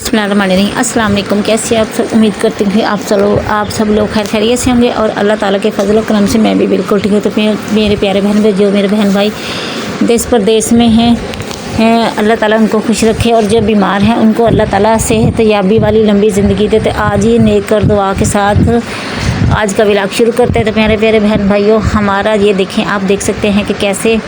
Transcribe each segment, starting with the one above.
बिस्मिल्लाहिर्रहमानिर्रहीम। अस्सलाम वालेकुम। कैसे आप सब? उम्मीद करती हूँ आप सब लोग खैर खैरियत से होंगे और अल्लाह ताला के फजल करम से मैं भी बिल्कुल ठीक हूँ। तो मेरे प्यारे बहन भाई, जो मेरे बहन भाई देश परदेश में हैं, अल्लाह ताला उनको खुश रखे और जो बीमार हैं उनको अल्लाह ताला सेहत याबी वाली लंबी ज़िंदगी दे। तो आज ही नेक और दुआ के साथ आज का व्लॉग शुरू करते हैं। तो मेरे प्यारे बहन भाइयों, हमारा ये देखें, आप देख सकते हैं कि कैसे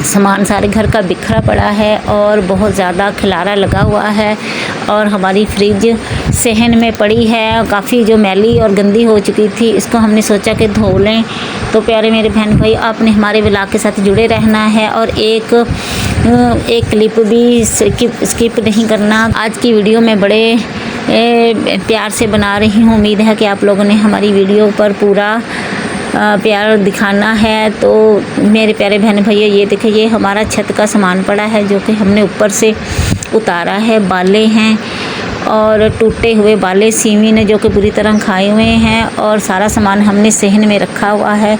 सामान सारे घर का बिखरा पड़ा है और बहुत ज़्यादा खिलारा लगा हुआ है। और हमारी फ्रिज सहन में पड़ी है, काफ़ी जो मैली और गंदी हो चुकी थी, इसको हमने सोचा कि धो लें। तो प्यारे मेरे बहन भाई, आपने हमारे व्लॉग के साथ जुड़े रहना है और एक क्लिप भी स्किप नहीं करना। आज की वीडियो में बड़े प्यार से बना रही हूँ। उम्मीद है कि आप लोगों ने हमारी वीडियो पर पूरा प्यार दिखाना है। तो मेरे प्यारे बहन भैया, ये देखिए, ये हमारा छत का सामान पड़ा है जो कि हमने ऊपर से उतारा है। बाले हैं और टूटे हुए बाले सीमी ने जो कि बुरी तरह खाए हुए हैं और सारा सामान हमने सहन में रखा हुआ है।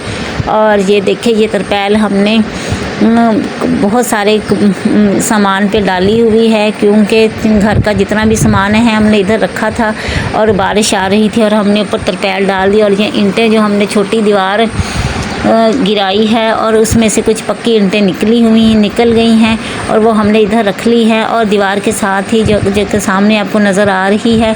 और ये देखिए, ये तरपाल हमने बहुत सारे सामान पे डाली हुई है क्योंकि घर का जितना भी सामान है हमने इधर रखा था और बारिश आ रही थी और हमने ऊपर तरपाल डाल दी। और ये ईंटें जो हमने छोटी दीवार गिराई है और उसमें से कुछ पक्की ईंटें निकल गई हैं और वो हमने इधर रख ली है। और दीवार के साथ ही जो सामने आपको नज़र आ रही है,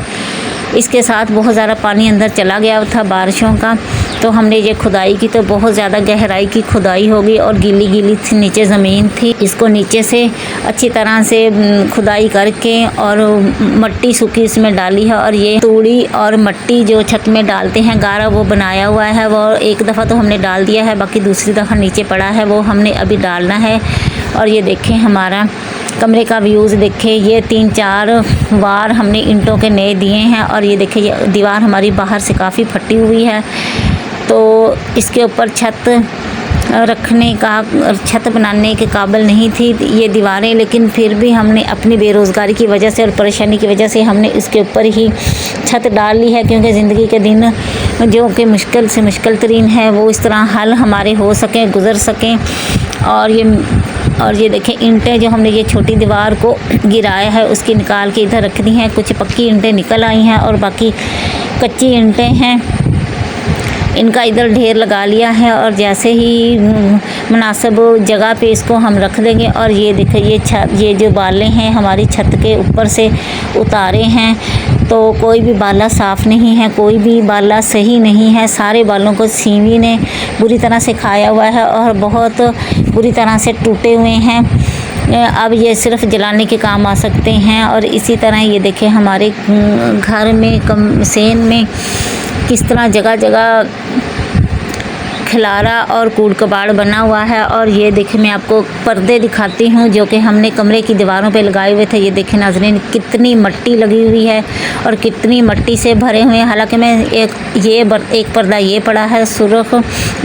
इसके साथ बहुत ज़्यादा पानी अंदर चला गया था बारिशों का। तो हमने ये खुदाई की तो बहुत ज़्यादा गहराई की खुदाई होगी और गीली नीचे ज़मीन थी। इसको नीचे से अच्छी तरह से खुदाई करके और मट्टी सूखी इसमें डाली है। और ये तूड़ी और मट्टी जो छत में डालते हैं गारा, वो बनाया हुआ है। वो एक दफ़ा तो हमने डाल दिया है, बाकी दूसरी दफ़ा नीचे पड़ा है, वो हमने अभी डालना है। और ये देखें, हमारा कमरे का व्यूज़ देखें, ये 3-4 वार हमने ईंटों के नए दिए हैं। और ये देखें, ये दीवार हमारी बाहर से काफ़ी फटी हुई है। तो इसके ऊपर छत बनाने के काबिल नहीं थी ये दीवारें, लेकिन फिर भी हमने अपनी बेरोज़गारी की वजह से और परेशानी की वजह से हमने इसके ऊपर ही छत डाल ली है क्योंकि ज़िंदगी के दिन जो कि मुश्किल से मुश्किल तरीन है वो इस तरह हल हमारे हो सकें, गुज़र सकें। और ये देखें, ईंटें जो हमने ये छोटी दीवार को गिराया है उसकी निकाल के इधर रख दी हैं। कुछ पक्की ईंटें निकल आई हैं और बाकी कच्ची ईंटें हैं, इनका इधर ढेर लगा लिया है। और जैसे ही मुनासिब जगह पे इसको हम रख देंगे। और ये देखिए, ये जो बाले हैं हमारी छत के ऊपर से उतारे हैं, तो कोई भी बाला साफ़ नहीं है, कोई भी बाला सही नहीं है। सारे बालों को सीमी ने बुरी तरह से खाया हुआ है और बहुत बुरी तरह से टूटे हुए हैं। अब ये सिर्फ जलाने के काम आ सकते हैं। और इसी तरह ये देखें, हमारे घर में सेन में किस तरह जगह जगह खिलारा और कूड़ कबाड़ बना हुआ है। और ये देखें, मैं आपको पर्दे दिखाती हूँ जो कि हमने कमरे की दीवारों पे लगाए हुए थे। ये देखें नाज़रीन, कितनी मट्टी लगी हुई है और कितनी मट्टी से भरे हुए हैं। हालांकि मैं एक पर्दा ये पड़ा है सुर्ख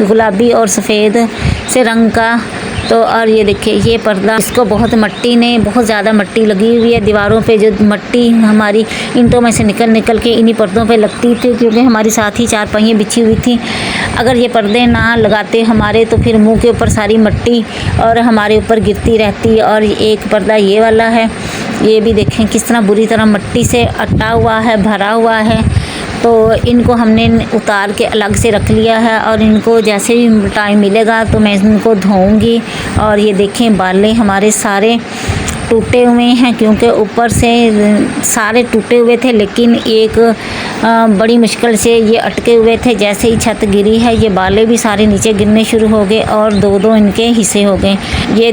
गुलाबी और सफ़ेद से रंग का। तो और ये देखिए, ये पर्दा, इसको बहुत ज़्यादा मट्टी लगी हुई है दीवारों पे। जो मट्टी हमारी ईंटों में से निकल के इन्हीं पर्दों पे लगती थी क्योंकि हमारी साथ ही चारपाइयाँ बिछी हुई थी। अगर ये पर्दे ना लगाते हमारे, तो फिर मुंह के ऊपर सारी मट्टी और हमारे ऊपर गिरती रहती। और एक पर्दा ये वाला है, ये भी देखें किस तरह बुरी तरह मट्टी से अटा हुआ है, भरा हुआ है। तो इनको हमने उतार के अलग से रख लिया है और इनको जैसे ही टाइम मिलेगा तो मैं इनको धोऊंगी। और ये देखें, बाले हमारे सारे टूटे हुए हैं क्योंकि ऊपर से सारे टूटे हुए थे, लेकिन एक बड़ी मुश्किल से ये अटके हुए थे। जैसे ही छत गिरी है, ये बाले भी सारे नीचे गिरने शुरू हो गए और दो इनके हिस्से हो गए। ये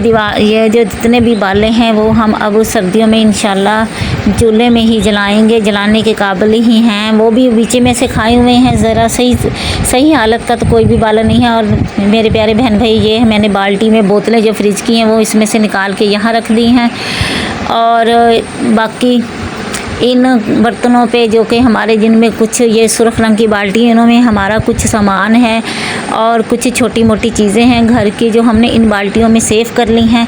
जो जितने भी बाले हैं वो हम अब सर्दियों में इंशाल्लाह चूल्हे में ही जलाएंगे, जलाने के काबिल ही हैं। वो भी बीच में से खाए हुए हैं, ज़रा सही हालत का तो कोई भी बाला नहीं है। और मेरे प्यारे बहन भाई, ये मैंने बाल्टी में बोतलें जो फ्रिज की हैं वो इसमें से निकाल के यहाँ रख दी हैं। और बाकी इन बर्तनों पे जो कि हमारे जिनमें कुछ ये सुर्ख रंग की बाल्टी, इनमें हमारा कुछ सामान है और कुछ छोटी मोटी चीज़ें हैं घर की जो हमने इन बाल्टियों में सेव कर ली हैं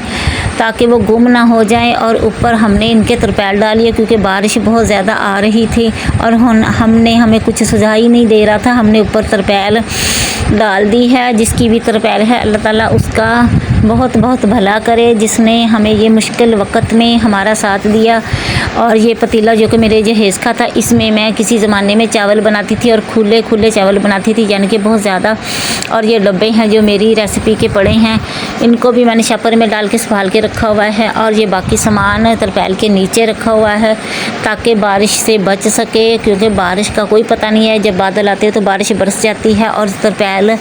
ताकि वो गुम ना हो जाए। और ऊपर हमने इनके तरपाल डाली है क्योंकि बारिश बहुत ज़्यादा आ रही थी और हमें कुछ सुझाई नहीं दे रहा था। हमने ऊपर तरपाल डाल दी है, जिसकी भी तरपाल है अल्लाह ताला उसका बहुत बहुत भला करे, जिसने हमें ये मुश्किल वक़्त में हमारा साथ दिया। और ये पतीला जो कि मेरे जहेज़ का था, इसमें मैं किसी ज़माने में चावल बनाती थी और खुले खुले चावल बनाती थी, यानी कि बहुत ज़्यादा। और ये डब्बे हैं जो मेरी रेसिपी के पड़े हैं, इनको भी मैंने शपर में डाल के संभाल के रखा हुआ है। और ये बाकी सामान तरपाल के नीचे रखा हुआ है ताकि बारिश से बच सके, क्योंकि बारिश का कोई पता नहीं है, जब बादल आते हैं तो बारिश बरस जाती है और तरपाल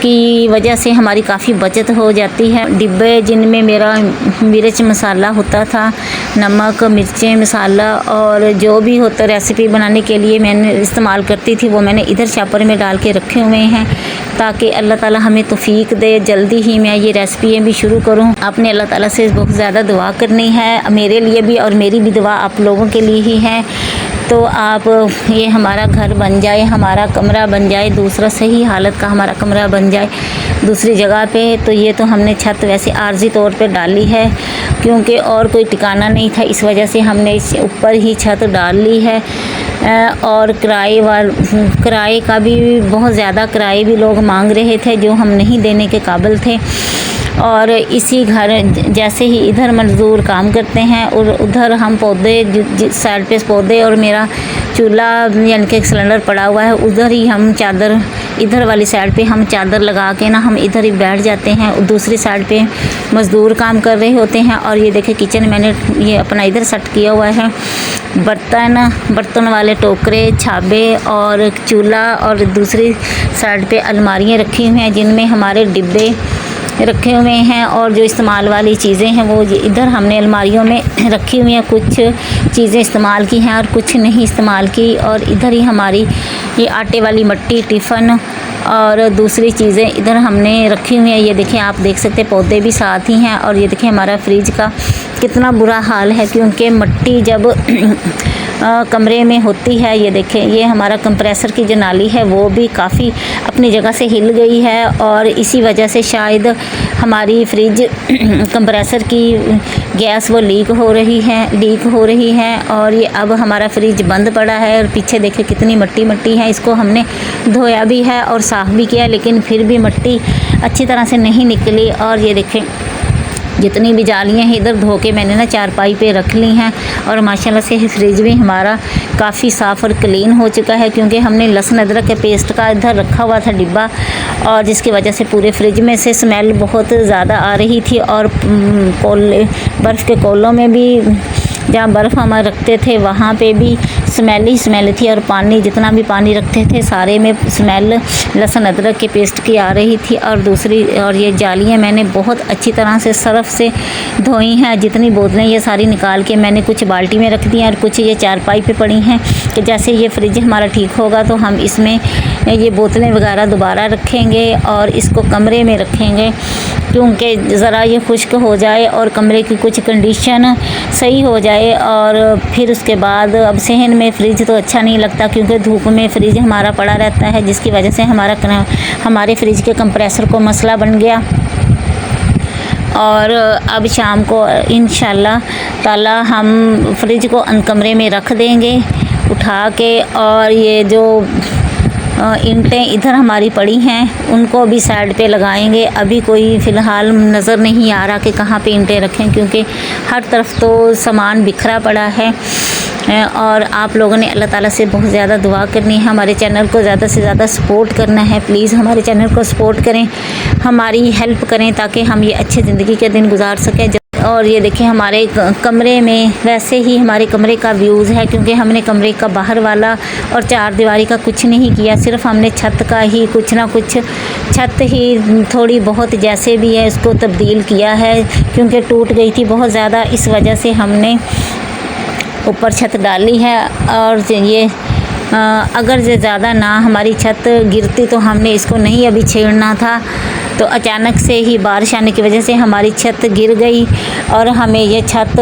की वजह से हमारी काफ़ी बचत हो जाती है। डिब्बे जिनमें मेरा मिर्च मसाला होता था, नमक मिर्चें मसाला और जो भी होता रेसिपी बनाने के लिए मैंने इस्तेमाल करती थी, वो मैंने इधर शॉपर में डाल के रखे हुए हैं ताकि अल्लाह ताला हमें तौफीक दे, जल्दी ही मैं ये रेसिपी भी शुरू करूं। आपने अल्लाह ताला से बहुत ज़्यादा दुआ करनी है, मेरे लिए भी, और मेरी भी दुआ आप लोगों के लिए ही है। तो आप ये हमारा घर बन जाए, हमारा कमरा बन जाए, दूसरा सही हालत का हमारा कमरा बन जाए दूसरी जगह पे। तो ये तो हमने छत वैसे आर्जी तौर पे डाली है, क्योंकि और कोई ठिकाना नहीं था, इस वजह से हमने इस ऊपर ही छत डाल ली है। और किराए का भी बहुत ज़्यादा किराए भी लोग मांग रहे थे जो हम नहीं देने के काबिल थे। और इसी घर जैसे ही इधर मज़दूर काम करते हैं और उधर हम पौधे साइड पे पौधे और मेरा चूल्हा यानी कि सिलेंडर पड़ा हुआ है, उधर ही हम चादर, इधर वाली साइड पे हम चादर लगा के ना हम इधर ही बैठ जाते हैं और दूसरी साइड पे मज़दूर काम कर रहे होते हैं। और ये देखे किचन मैंने ये अपना इधर सेट किया हुआ है, बर्तन वाले टोकरे, छाबे और चूल्हा, और दूसरी साइड पे अलमारियाँ रखी हुई हैं जिनमें हमारे डिब्बे रखे हुए हैं और जो इस्तेमाल वाली चीज़ें हैं वो इधर हमने अलमारियों में रखी हुई हैं। कुछ चीज़ें इस्तेमाल की हैं और कुछ नहीं इस्तेमाल की। और इधर ही हमारी ये आटे वाली मट्टी, टिफ़न और दूसरी चीज़ें इधर हमने रखी हुई हैं। ये देखें, आप देख सकते हैं पौधे भी साथ ही हैं। और ये देखें हमारा फ्रिज का कितना बुरा हाल है, क्योंकि मट्टी जब कमरे में होती है। ये देखें, ये हमारा कंप्रेसर की जो नाली है वो भी काफ़ी अपनी जगह से हिल गई है और इसी वजह से शायद हमारी फ्रिज कंप्रेसर की गैस वो लीक हो रही है। और ये अब हमारा फ्रिज बंद पड़ा है और पीछे देखें कितनी मट्टी है। इसको हमने धोया भी है और साफ़ भी किया, लेकिन फिर भी मट्टी अच्छी तरह से नहीं निकली। और ये देखें जितनी भी जालियाँ हैं इधर धो के मैंने ना चारपाई पे रख ली हैं। और माशाल्लाह से फ्रिज भी हमारा काफ़ी साफ़ और क्लीन हो चुका है, क्योंकि हमने लहसुन अदरक के पेस्ट का इधर रखा हुआ था डिब्बा, और जिसकी वजह से पूरे फ्रिज में से स्मेल बहुत ज़्यादा आ रही थी। और बर्फ़ के कोलों में भी, जहाँ बर्फ़ हम रखते थे वहाँ पे भी स्मेल थी। और पानी, जितना भी पानी रखते थे सारे में स्मेल लहसुन अदरक के पेस्ट की आ रही थी। और ये जालियाँ मैंने बहुत अच्छी तरह से सर्फ़ से धोई हैं। जितनी बोतलें ये सारी निकाल के मैंने कुछ बाल्टी में रख दी हैं और कुछ ये चारपाई पे पड़ी हैं कि जैसे ये फ्रिज हमारा ठीक होगा तो हम इसमें ये बोतलें वगैरह दोबारा रखेंगे और इसको कमरे में रखेंगे, क्योंकि ज़रा ये खुश्क हो जाए और कमरे की कुछ कंडीशन सही हो जाए। और फिर उसके बाद अब सहन में फ्रिज तो अच्छा नहीं लगता, क्योंकि धूप में फ्रिज हमारा पड़ा रहता है, जिसकी वजह से हमारे फ्रिज के कंप्रेसर को मसला बन गया। और अब शाम को इंशाल्लाह ताला हम फ्रिज को कमरे में रख देंगे उठा के। और ये जो ईंटें इधर हमारी पड़ी हैं उनको भी साइड पे लगाएंगे। अभी कोई फ़िलहाल नज़र नहीं आ रहा कि कहाँ पे ईंटें रखें, क्योंकि हर तरफ तो सामान बिखरा पड़ा है। और आप लोगों ने अल्लाह ताला से बहुत ज़्यादा दुआ करनी है, हमारे चैनल को ज़्यादा से ज़्यादा सपोर्ट करना है। प्लीज़ हमारे चैनल को सपोर्ट करें, हमारी हेल्प करें ताकि हम ये अच्छे ज़िंदगी के दिन गुजार सकें। और ये देखें हमारे कमरे में वैसे ही हमारे कमरे का व्यूज़ है, क्योंकि हमने कमरे का बाहर वाला और चार दीवारी का कुछ नहीं किया, सिर्फ हमने छत का ही कुछ ना कुछ, छत ही थोड़ी बहुत जैसे भी है उसको तब्दील किया है, क्योंकि टूट गई थी बहुत ज़्यादा, इस वजह से हमने ऊपर छत डाली है। और ये अगर ज़्यादा ना हमारी छत गिरती तो हमने इसको नहीं अभी छेड़ना था, तो अचानक से ही बारिश आने की वजह से हमारी छत गिर गई और हमें ये छत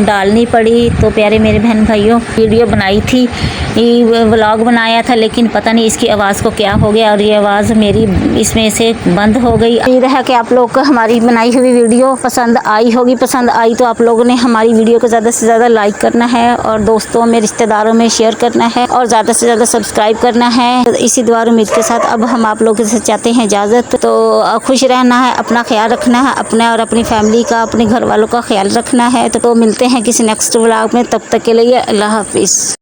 डालनी पड़ी। तो प्यारे मेरे बहन भाइयों, वीडियो बनाई थी, व्लॉग बनाया था, लेकिन पता नहीं इसकी आवाज़ को क्या हो गया और ये आवाज़ मेरी इसमें से बंद हो गई। उम्मीद है कि आप लोग को हमारी बनाई हुई वीडियो पसंद आई होगी। पसंद आई तो आप लोगों ने हमारी वीडियो को ज़्यादा से ज़्यादा लाइक करना है और दोस्तों में, रिश्तेदारों में शेयर करना है और ज़्यादा से ज़्यादा सब्सक्राइब करना है। इसी दुआ उम्मीद के साथ अब हम आप लोगों से चाहते हैं इजाज़त। तो खुश रहना है, अपना ख्याल रखना है, अपने और अपनी फैमिली का, अपने घर वालों का ख्याल रखना है। तो मिलते हैं किसी नेक्स्ट व्लॉग में, तब तक के लिए अल्लाह हाफिज़।